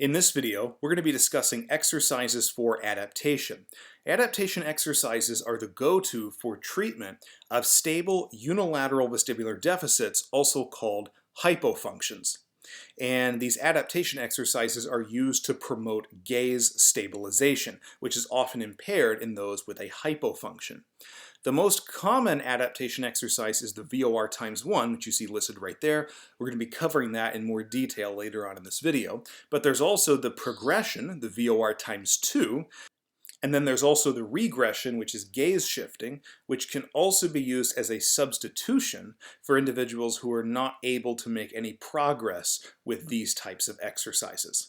In this video, we're going to be discussing exercises for adaptation. Adaptation exercises are the go-to for treatment of stable unilateral vestibular deficits, also called hypofunctions. And these adaptation exercises are used to promote gaze stabilization, which is often impaired in those with a hypofunction. The most common adaptation exercise is the VORx1, which you see listed right there. We're going to be covering that in more detail later on in this video. But there's also the progression, the VORx2, and then there's also the regression, which is gaze shifting, which can also be used as a substitution for individuals who are not able to make any progress with these types of exercises.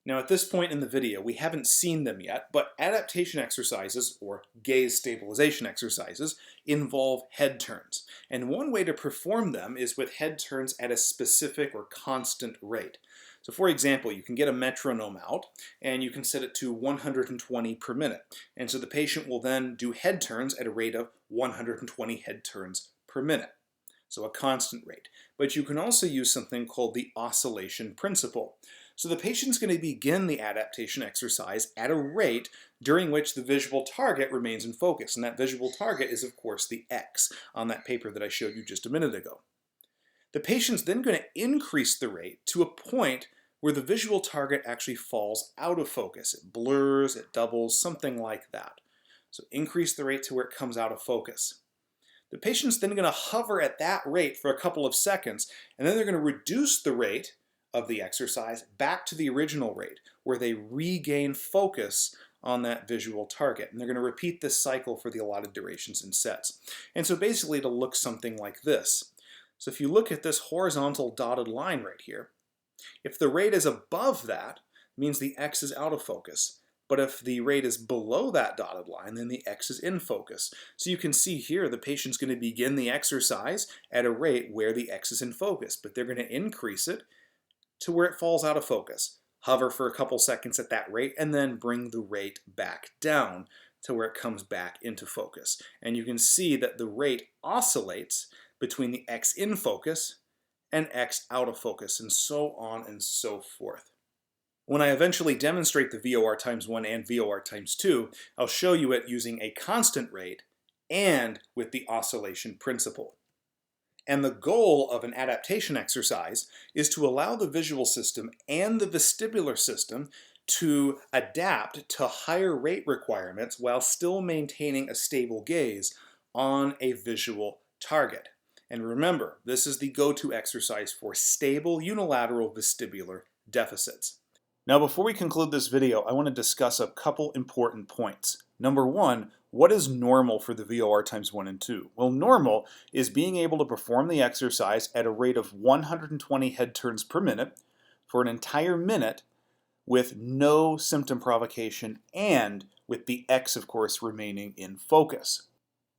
Now at this point in the video, we haven't seen them yet, but adaptation exercises, or gaze stabilization exercises, involve head turns. And one way to perform them is with head turns at a specific or constant rate. So for example, you can get a metronome out and you can set it to 120 per minute. And so the patient will then do head turns at a rate of 120 head turns per minute. So a constant rate. But you can also use something called the oscillation principle. So the patient's going to begin the adaptation exercise at a rate during which the visual target remains in focus. And that visual target is, of course, the X on that paper that I showed you just a minute ago. The patient's then going to increase the rate to a point where the visual target actually falls out of focus. It blurs, it doubles, something like that. So increase the rate to where it comes out of focus. The patient's then going to hover at that rate for a couple of seconds, and then they're going to reduce the rate of the exercise back to the original rate, where they regain focus on that visual target. And they're going to repeat this cycle for the allotted durations and sets. And so basically it'll look something like this. So if you look at this horizontal dotted line right here, if the rate is above that, it means the X is out of focus. But if the rate is below that dotted line, then the X is in focus. So you can see here the patient's going to begin the exercise at a rate where the X is in focus, but they're going to increase it to where it falls out of focus. Hover for a couple seconds at that rate and then bring the rate back down to where it comes back into focus. And you can see that the rate oscillates between the X in focus and X out of focus, and so on and so forth. When I eventually demonstrate the VORx1 and VORx2, I'll show you it using a constant rate and with the oscillation principle. And the goal of an adaptation exercise is to allow the visual system and the vestibular system to adapt to higher rate requirements while still maintaining a stable gaze on a visual target. And remember, this is the go-to exercise for stable unilateral vestibular deficits. Now before we conclude this video, I want to discuss a couple important points. Number one, what is normal for the VORx1 and 2? Well, normal is being able to perform the exercise at a rate of 120 head turns per minute for an entire minute with no symptom provocation and with the X, of course, remaining in focus.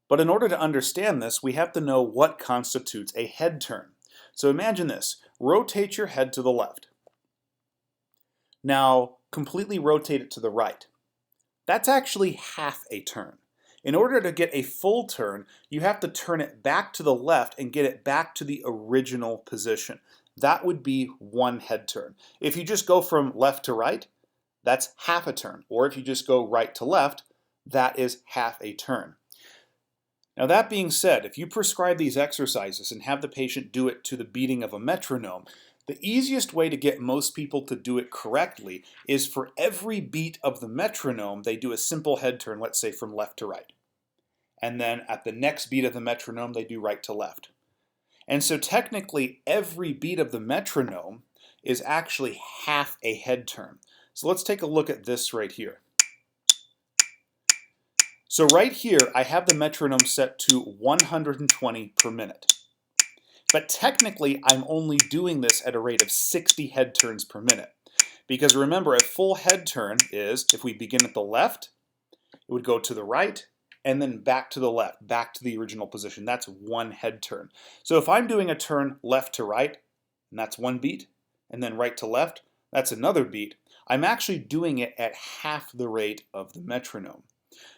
But in order to understand this, we have to know what constitutes a head turn. So imagine this. Rotate your head to the left. Now, completely rotate it to the right. That's actually half a turn. In order to get a full turn, you have to turn it back to the left and get it back to the original position. That would be one head turn. If you just go from left to right, that's half a turn. Or if you just go right to left, that is half a turn. Now that being said, if you prescribe these exercises and have the patient do it to the beating of a metronome, the easiest way to get most people to do it correctly is for every beat of the metronome, they do a simple head turn, let's say from left to right. And then at the next beat of the metronome, they do right to left. And so technically, every beat of the metronome is actually half a head turn. So let's take a look at this right here. So right here, I have the metronome set to 120 per minute. But technically, I'm only doing this at a rate of 60 head turns per minute. Because remember, a full head turn is, if we begin at the left, it would go to the right, and then back to the left, back to the original position. That's one head turn. So if I'm doing a turn left to right, and that's one beat, and then right to left, that's another beat, I'm actually doing it at half the rate of the metronome.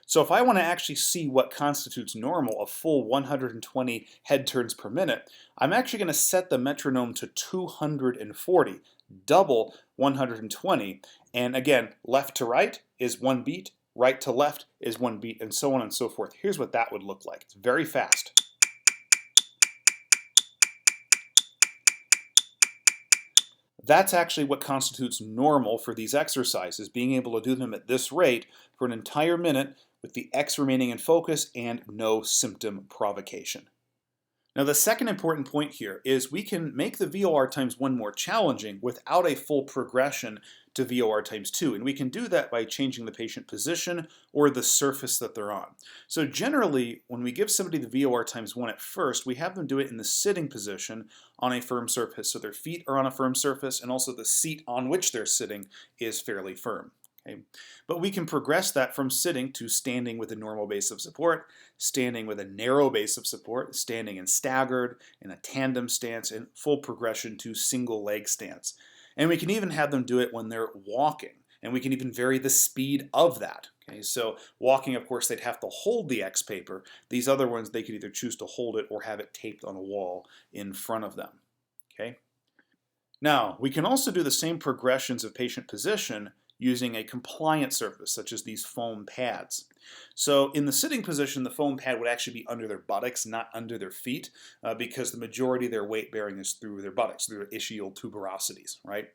So if I want to actually see what constitutes normal, a full 120 head turns per minute, I'm actually going to set the metronome to 240, double 120. And again, left to right is 1 beat, right to left is 1 beat, and so on and so forth. Here's what that would look like. It's very fast. That's actually what constitutes normal for these exercises, being able to do them at this rate for an entire minute with the X remaining in focus and no symptom provocation. Now the second important point here is we can make the VOR times 1 more challenging without a full progression to VOR times 2, and we can do that by changing the patient position or the surface that they're on. So generally, when we give somebody the VOR times 1 at first, we have them do it in the sitting position on a firm surface. So their feet are on a firm surface, and also the seat on which they're sitting is fairly firm. Okay. But we can progress that from sitting to standing with a normal base of support, standing with a narrow base of support, standing and staggered, in a tandem stance, and full progression to single leg stance. And we can even have them do it when they're walking, and we can even vary the speed of that. Okay, so walking, of course, they'd have to hold the X paper. These other ones, they could either choose to hold it or have it taped on a wall in front of them. Okay. Now, we can also do the same progressions of patient position using a compliant surface, such as these foam pads. So in the sitting position, the foam pad would actually be under their buttocks, not under their feet, because the majority of their weight bearing is through their buttocks, through their ischial tuberosities, right?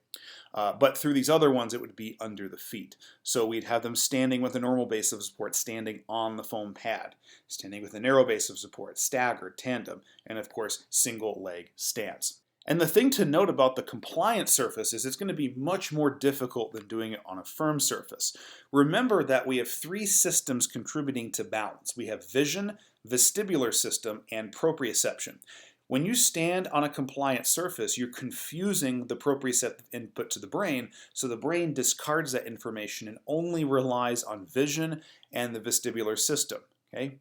But through these other ones, it would be under the feet. So we'd have them standing with a normal base of support, standing on the foam pad, standing with a narrow base of support, staggered, tandem, and of course, single leg stance. And the thing to note about the compliant surface is it's going to be much more difficult than doing it on a firm surface. Remember that we have 3 systems contributing to balance. We have vision, vestibular system, and proprioception. When you stand on a compliant surface, you're confusing the proprioceptive input to the brain, so the brain discards that information and only relies on vision and the vestibular system. Okay?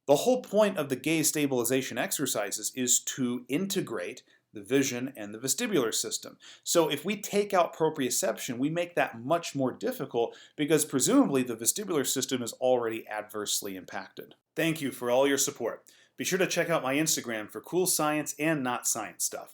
The whole point of the gaze stabilization exercises is to integrate the vision and the vestibular system. So if we take out proprioception, we make that much more difficult because presumably the vestibular system is already adversely impacted. Thank you for all your support. Be sure to check out my Instagram for cool science and not science stuff.